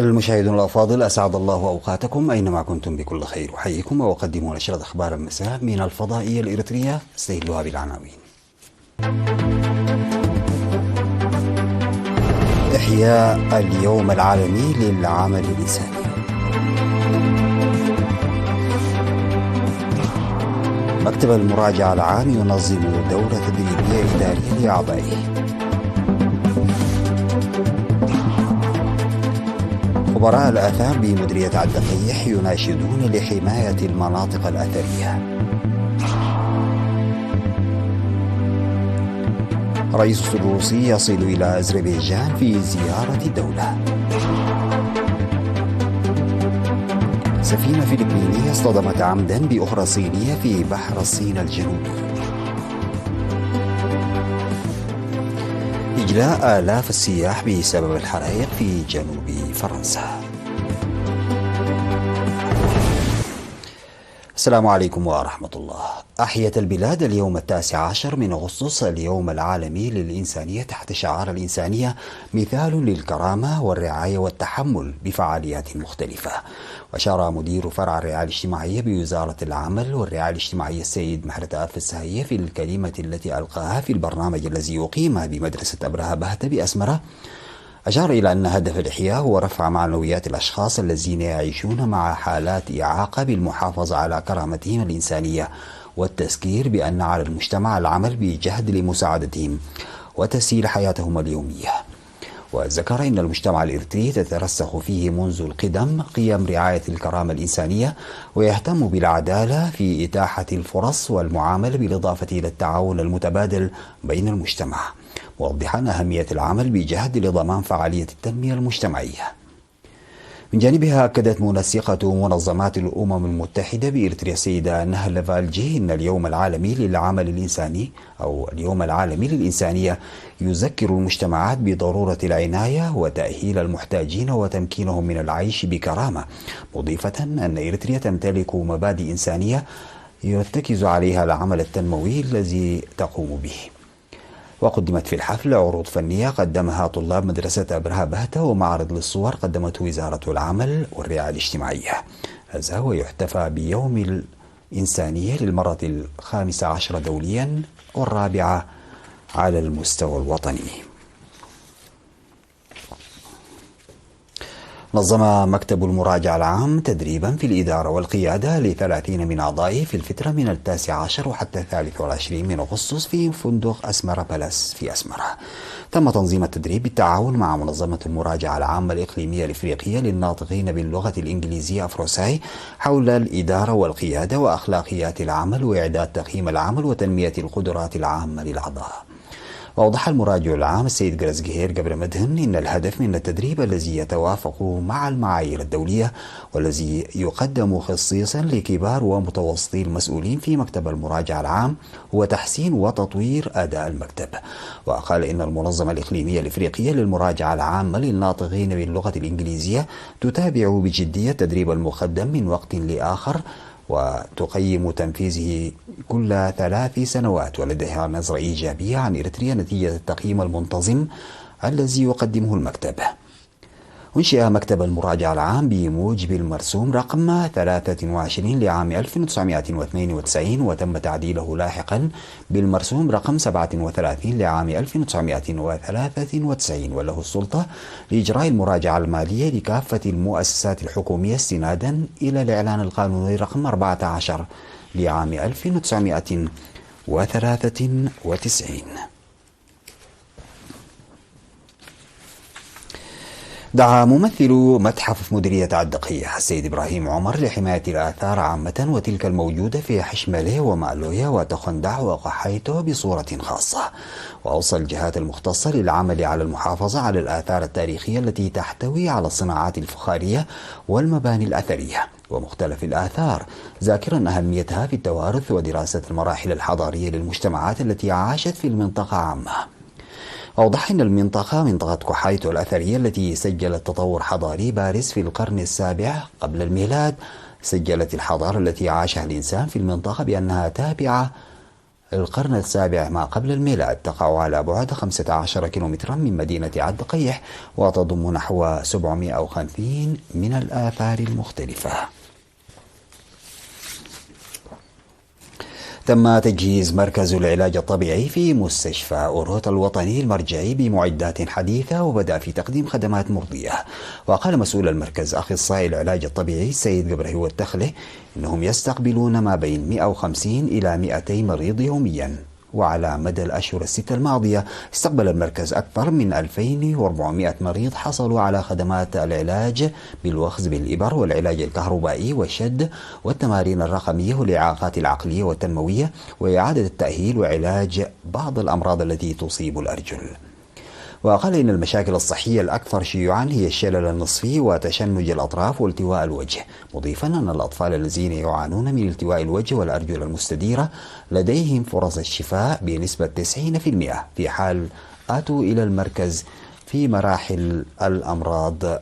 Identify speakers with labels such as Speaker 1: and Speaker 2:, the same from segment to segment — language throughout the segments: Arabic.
Speaker 1: المشاهدون الأفاضل، أسعد الله أوقاتكم أينما كنتم بكل خير. أحييكم وأقدم نشرة أخبار المساء من الفضائية الإريترية. استهلوها بالعناوين. إحياء اليوم العالمي للعمل الإنساني. مكتب المراجعة العام ينظم دورة تدريبية إدارية لأعضائه. خبراء الآثار بمديرية الدقيح يناشدون لحماية المناطق الأثرية. رئيس الروسي يصل إلى أذربيجان في زيارة دولة. سفينة فلبينية اصطدمت عمدا بأخرى صينية في بحر الصين الجنوبي. إجلاء آلاف السياح بسبب الحرائق في جنوب فرنسا. السلام عليكم ورحمة الله. أحيت البلاد اليوم 19 من أغسطس اليوم العالمي للإنسانية تحت شعار الإنسانية مثال للكرامة والرعاية والتحمل بفعاليات مختلفة. وأشار مدير فرع الرعاية الاجتماعية بوزارة العمل والرعاية الاجتماعية السيد محرت آف السهية في الكلمة التي ألقاها في البرنامج الذي يقيم بمدرسة أبرهة بهتة بأسمرة. أشار إلى أن هدف الإحياء هو رفع معنويات الأشخاص الذين يعيشون مع حالات إعاقة بالمحافظة على كرامتهم الإنسانية والتذكير بأن على المجتمع العمل بجهد لمساعدتهم وتسهيل حياتهم اليومية. وذكر أن المجتمع الإريتري تترسخ فيه منذ القدم قيم رعاية الكرامة الإنسانية ويهتم بالعدالة في إتاحة الفرص والمعاملة بالإضافة إلى التعاون المتبادل بين المجتمع، موضحا أهمية العمل بجهد لضمان فعالية التنمية المجتمعية. من جانبها أكدت منسقة منظمات الأمم المتحدة بإريتريا السيدة نهل فالجي أن اليوم العالمي للعمل الإنساني أو اليوم العالمي للإنسانية يذكر المجتمعات بضرورة العناية وتأهيل المحتاجين وتمكينهم من العيش بكرامة، مضيفة أن إريتريا تمتلك مبادئ إنسانية يرتكز عليها العمل التنموي الذي تقوم به. وقدمت في الحفل عروض فنية قدمها طلاب مدرسة أبرهة بهتة ومعرض للصور قدمته وزارة العمل والرعاية الاجتماعية. هذا ويحتفى بيوم الإنسانية للمرة 15 دوليا والرابعة على المستوى الوطني. نظم مكتب المراجعة العام تدريبا في الإدارة والقيادة ل30 من أعضائه في الفترة من 19 وحتى 23 من أغسطس في فندق أسمرة بالاس في أسمرة. تم تنظيم التدريب بالتعاون مع منظمة المراجعة العامة الإقليمية الإفريقية للناطقين باللغة الإنجليزية أفروساي حول الإدارة والقيادة وأخلاقيات العمل وإعداد تقييم العمل وتنمية القدرات العامة للأعضاء. وأوضح المراجع العام السيد جرزجهير قبل مدهن إن الهدف من التدريب الذي يتوافق مع المعايير الدولية والذي يقدم خصيصا لكبار ومتوسطي المسؤولين في مكتب المراجع العام هو تحسين وتطوير أداء المكتب. وقال إن المنظمة الإقليمية الإفريقية للمراجعة العامة للناطقين باللغة الإنجليزية تتابع بجدية التدريب المقدم من وقت لآخر وتقيم تنفيذه كل 3 سنوات، ولديها نظرة إيجابية عن إريتريا نتيجة التقييم المنتظم الذي يقدمه المكتب. أنشئ مكتب المراجعة العام بموجب المرسوم رقم 23 لعام 1992 وتم تعديله لاحقا بالمرسوم رقم 37 لعام 1993 وله السلطة لإجراء المراجعة المالية لكافة المؤسسات الحكومية استنادا إلى الإعلان القانوني رقم 14 لعام 1993. دعا ممثل متحف مديرية الدقيح السيد إبراهيم عمر لحماية الآثار عامة وتلك الموجودة في حشمله ومألوية وتخندع وقحيته بصورة خاصة. وأوصى الجهات المختصة للعمل على المحافظة على الآثار التاريخية التي تحتوي على الصناعات الفخارية والمباني الأثرية ومختلف الآثار، ذاكرا أهميتها في التوارث ودراسة المراحل الحضارية للمجتمعات التي عاشت في المنطقة عامة. أوضح أن المنطقة منطقة قحيتو الأثرية التي سجلت تطور حضاري بارز في القرن السابع قبل الميلاد، سجلت الحضارة التي عاشها الإنسان في المنطقة بأنها تابعة القرن السابع ما قبل الميلاد، تقع على بعد 15 كيلومترا من مدينة عد قيح، وتضم نحو 750 من الآثار المختلفة. تم تجهيز مركز العلاج الطبيعي في مستشفى أوروت الوطني المرجعي بمعدات حديثة، وبدأ في تقديم خدمات مرضية. وقال مسؤول المركز أخصائي العلاج الطبيعي السيد قبره التخلة إنهم يستقبلون ما بين 150 إلى 200 مريض يوميا. وعلى مدى الأشهر الستة الماضية استقبل المركز أكثر من 2400 مريض حصلوا على خدمات العلاج بالوخز بالإبر والعلاج الكهربائي والشد والتمارين الرقمية والإعاقات العقلية والتنموية وإعادة التأهيل وعلاج بعض الأمراض التي تصيب الأرجل. وقال إن المشاكل الصحية الأكثر شيوعا هي الشلل النصفي وتشنج الأطراف والتواء الوجه، مضيفا أن الأطفال الذين يعانون من التواء الوجه والأرجل المستديرة لديهم فرص الشفاء بنسبة 90% في حال أتوا إلى المركز في مراحل الأمراض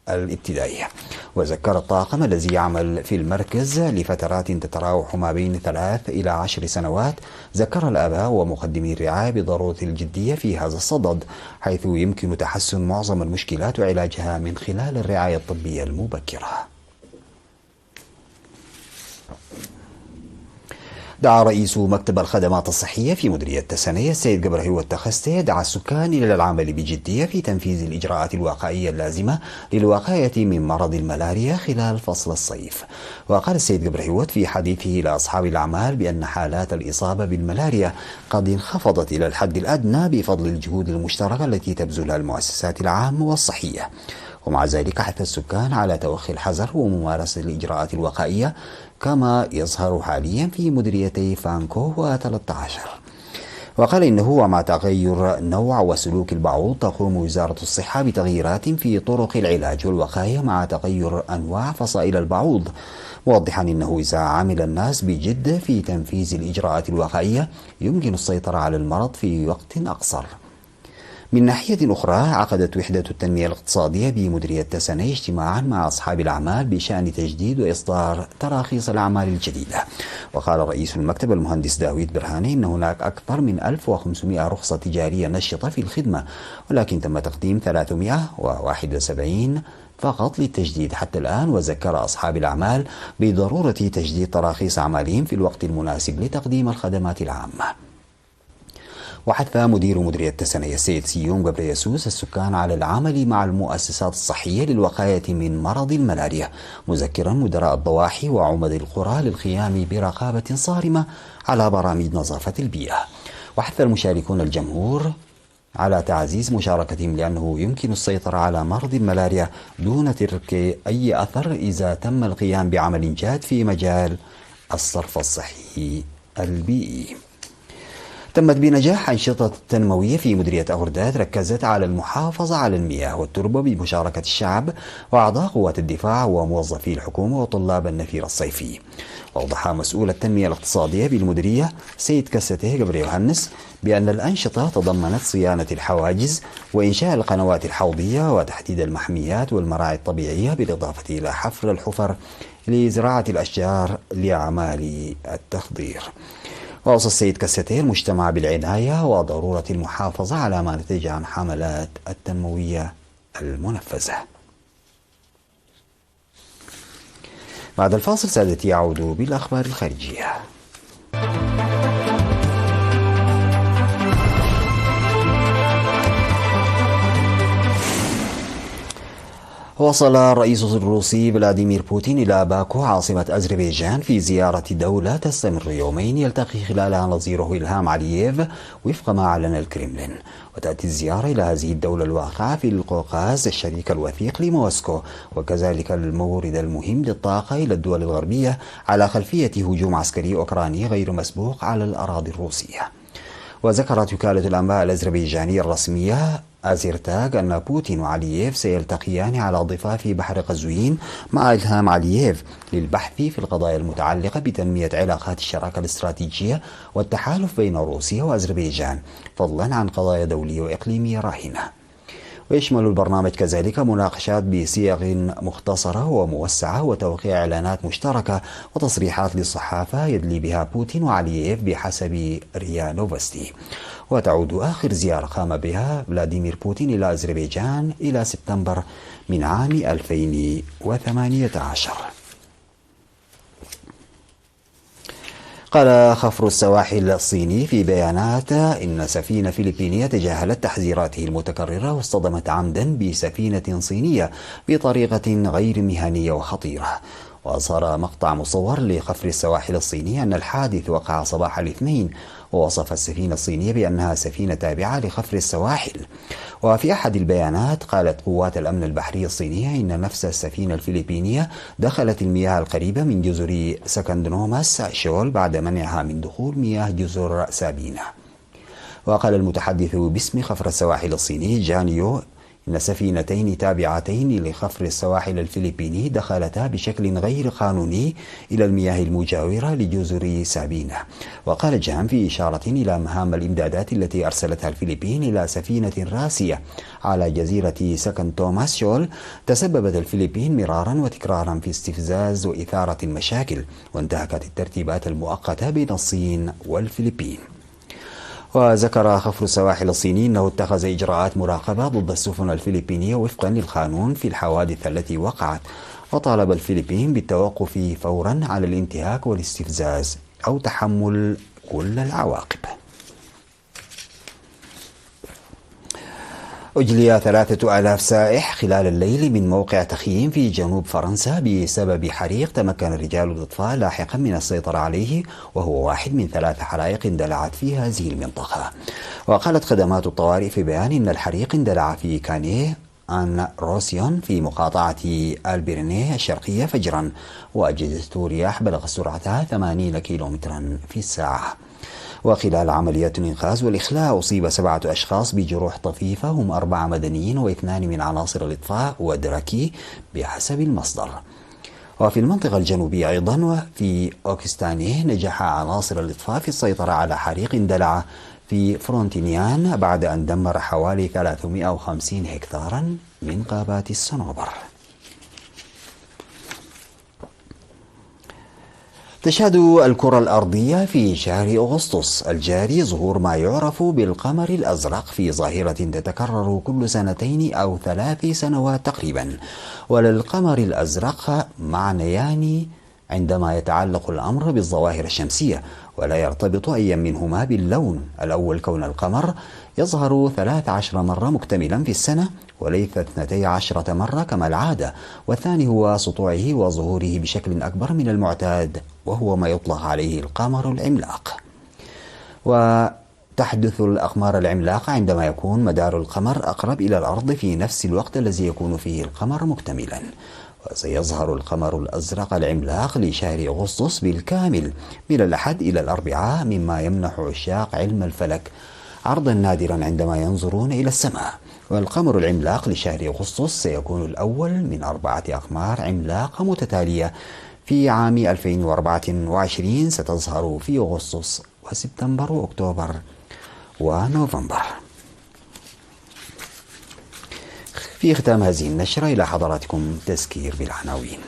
Speaker 1: الابتدائية. وذكر الطاقم الذي يعمل في المركز لفترات تتراوح ما بين 3 إلى 10 سنوات، ذكر الآباء ومقدمي الرعاية بضرورة الجدية في هذا الصدد، حيث يمكن تحسن معظم المشكلات وعلاجها من خلال الرعاية الطبية المبكرة. دعا رئيس مكتب الخدمات الصحية في مديرية تسنية السيد قبره والتخستي السكان إلى العمل بجدية في تنفيذ الإجراءات الوقائية اللازمة للوقاية من مرض الملاريا خلال فصل الصيف. وقال السيد قبره في حديثه إلى أصحاب الأعمال بأن حالات الإصابة بالملاريا قد انخفضت إلى الحد الأدنى بفضل الجهود المشتركة التي تبذلها المؤسسات العامة والصحية. ومع ذلك حث السكان على توخي الحذر وممارسة الإجراءات الوقائية كما يظهر حاليا في مديريتي فانكو و13. وقال إنه ومع تغير نوع وسلوك البعوض تقوم وزارة الصحة بتغييرات في طرق العلاج والوقاية مع تغير أنواع فصائل البعوض، موضحا إنه إذا عمل الناس بجد في تنفيذ الإجراءات الوقائية يمكن السيطرة على المرض في وقت أقصر. من ناحية أخرى، عقدت وحدة التنمية الاقتصادية بمديرية تسنية اجتماعا مع أصحاب الأعمال بشأن تجديد وإصدار تراخيص الأعمال الجديدة. وقال رئيس المكتب المهندس داوود برهاني إن هناك أكثر من 1500 رخصة تجارية نشطة في الخدمة، ولكن تم تقديم 371 فقط للتجديد حتى الآن. وذكر أصحاب الأعمال بضرورة تجديد تراخيص أعمالهم في الوقت المناسب لتقديم الخدمات العامة. وحث مدير مديرية تسنية السيد سيوم قبر يسوس السكان على العمل مع المؤسسات الصحية للوقاية من مرض الملاريا، مذكرا مدراء الضواحي وعمد القرى للقيام برقابة صارمة على برامج نظافة البيئة. وحث المشاركون الجمهور على تعزيز مشاركتهم لأنه يمكن السيطرة على مرض الملاريا دون ترك أي أثر إذا تم القيام بعمل جاد في مجال الصرف الصحي البيئي. تمت بنجاح أنشطة تنموية في مديرية أغرداد ركزت على المحافظة على المياه والتربة بمشاركة الشعب وأعضاء قوات الدفاع وموظفي الحكومة وطلاب النفير الصيفي. وأوضح مسؤول التنمية الاقتصادية بالمديرية سيد كسته قبر يوهنس بأن الأنشطة تضمنت صيانة الحواجز وإنشاء القنوات الحوضية وتحديد المحميات والمراعي الطبيعية، بالإضافة إلى حفر الحفر لزراعة الأشجار لأعمال التخضير. وأوصى السيد كستي المجتمع بالعناية وضرورة المحافظة على ما نتج عن حملات التنموية المنفذة. بعد الفاصل سادتي يعود بالأخبار الخارجية. وصل الرئيس الروسي فلاديمير بوتين إلى باكو عاصمة أذربيجان في زيارة دولة تستمر يومين يلتقي خلالها نظيره إلهام علييف وفق ما أعلن الكرملين. وتأتي الزيارة إلى هذه الدولة الواقعة في القوقاز الشريك الوثيق لموسكو وكذلك المورد المهم للطاقة إلى الدول الغربية على خلفية هجوم عسكري أوكراني غير مسبوق على الأراضي الروسية. وذكرت وكالة الأنباء الأذربيجانية الرسمية أزيرتاغ أن بوتين وعلييف سيلتقيان على ضفاف بحر قزوين مع إلهام علييف للبحث في القضايا المتعلقة بتنمية علاقات الشراكة الاستراتيجية والتحالف بين روسيا وأذربيجان، فضلا عن قضايا دولية وإقليمية راهنة. ويشمل البرنامج كذلك مناقشات بصيغ مختصرة وموسعة وتوقيع إعلانات مشتركة وتصريحات للصحافة يدلي بها بوتين وعلييف بحسب ريا نوفستي. وتعود آخر زيارة قام بها فلاديمير بوتين إلى أذربيجان إلى سبتمبر من عام 2018. قال خفر السواحل الصيني في بيانات إن سفينة فلبينية تجاهلت تحذيراته المتكررة واصطدمت عمدا بسفينة صينية بطريقة غير مهنية وخطيرة. وأظهر مقطع مصور لخفر السواحل الصيني أن الحادث وقع صباح الاثنين، ووصف السفينة الصينية بأنها سفينة تابعة لخفر السواحل. وفي أحد البيانات قالت قوات الأمن البحري الصينية إن نفس السفينة الفلبينية دخلت المياه القريبة من جزر سكندنوماس شول بعد منعها من دخول مياه جزر سابينا. وقال المتحدث باسم خفر السواحل الصيني جانيو إن سفينتين تابعتين لخفر السواحل الفلبيني دخلتا بشكل غير قانوني إلى المياه المجاورة لجزر سابينا. وقال جان في إشارة إلى مهام الإمدادات التي أرسلتها الفلبين إلى سفينة راسية على جزيرة سكن توماس شول، تسببت الفلبين مرارا وتكرارا في استفزاز وإثارة المشاكل، وانتهكت الترتيبات المؤقتة بين الصين والفلبين. وذكر خفر السواحل الصيني أنه اتخذ إجراءات مراقبة ضد السفن الفلبينية وفقا للقانون في الحوادث التي وقعت، وطالب الفلبين بالتوقف فورا على الانتهاك والاستفزاز أو تحمل كل العواقب. أجلي 3000 سائح خلال الليل من موقع تخييم في جنوب فرنسا بسبب حريق تمكن رجال الإطفاء لاحقا من السيطرة عليه، وهو واحد من 3 حرائق اندلعت في هذه المنطقة. وقالت خدمات الطوارئ في بيان إن الحريق اندلع في كانيه أن روسيون في مقاطعة البيرينيه الشرقية فجرا، وأجهزة رياح بلغت سرعتها 80 كيلومترا في الساعة. وخلال عمليات الإنقاذ والإخلاء أصيب 7 أشخاص بجروح طفيفة، هم 4 مدنيين و2 من عناصر الإطفاء ودركي بحسب المصدر. وفي المنطقة الجنوبية أيضا وفي أوكستانيه نجح عناصر الإطفاء في السيطرة على حريق اندلع في فرونتينيان بعد أن دمر حوالي 350 هكتارا من غابات الصنوبر. تشهد الكرة الأرضية في شهر أغسطس الجاري ظهور ما يعرف بالقمر الأزرق في ظاهرة تتكرر كل 2 أو 3 سنوات تقريبا. وللقمر الأزرق معنيان عندما يتعلق الأمر بالظواهر الشمسية، ولا يرتبط أي منهما باللون. الأول كون القمر يظهر 13 مرة مكتملا في السنة وليس 12 مرة كما العادة، والثاني هو سطوعه وظهوره بشكل أكبر من المعتاد، وهو ما يطلق عليه القمر العملاق. وتحدث الأقمار العملاقة عندما يكون مدار القمر أقرب إلى الأرض في نفس الوقت الذي يكون فيه القمر مكتملا. وسيظهر القمر الأزرق العملاق لشهر أغسطس بالكامل من الأحد إلى الأربعاء، مما يمنح عشاق علم الفلك عرضا نادرا عندما ينظرون إلى السماء. والقمر العملاق لشهر أغسطس سيكون الأول من 4 أقمار عملاقة متتالية في عام 2024 ستظهر في أغسطس وسبتمبر وأكتوبر ونوفمبر. في ختام هذه النشرة إلى حضراتكم تذكير بالعناوين.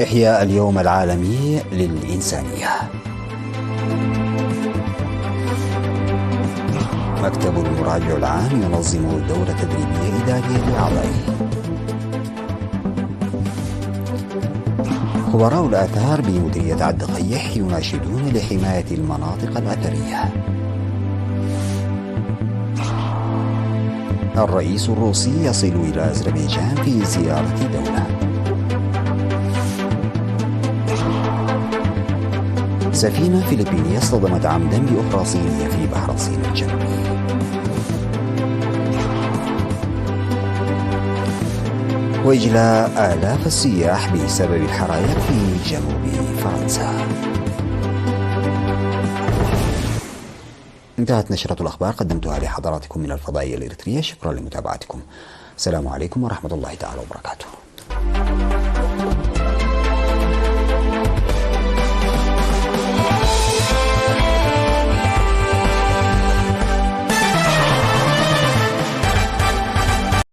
Speaker 1: إحياء اليوم العالمي للإنسانية. مكتب المراجع العام ينظم دورة تدريبية إدارية لأعضائه. خبراء الآثار بمديرية عد قيح يناشدون لحماية المناطق الأثرية. الرئيس الروسي يصل إلى أذربيجان في زيارة دولة. سفينة فلبينية اصطدمت عمدا بأخرى صينية في بحر الصين الجنوبي. وإجلاء آلاف السياح بسبب الحرائق في جنوب فرنسا. انتهت نشرة الأخبار قدمتها لحضراتكم من الفضائية الإريترية. شكرا لمتابعتكم. السلام عليكم ورحمة الله تعالى وبركاته.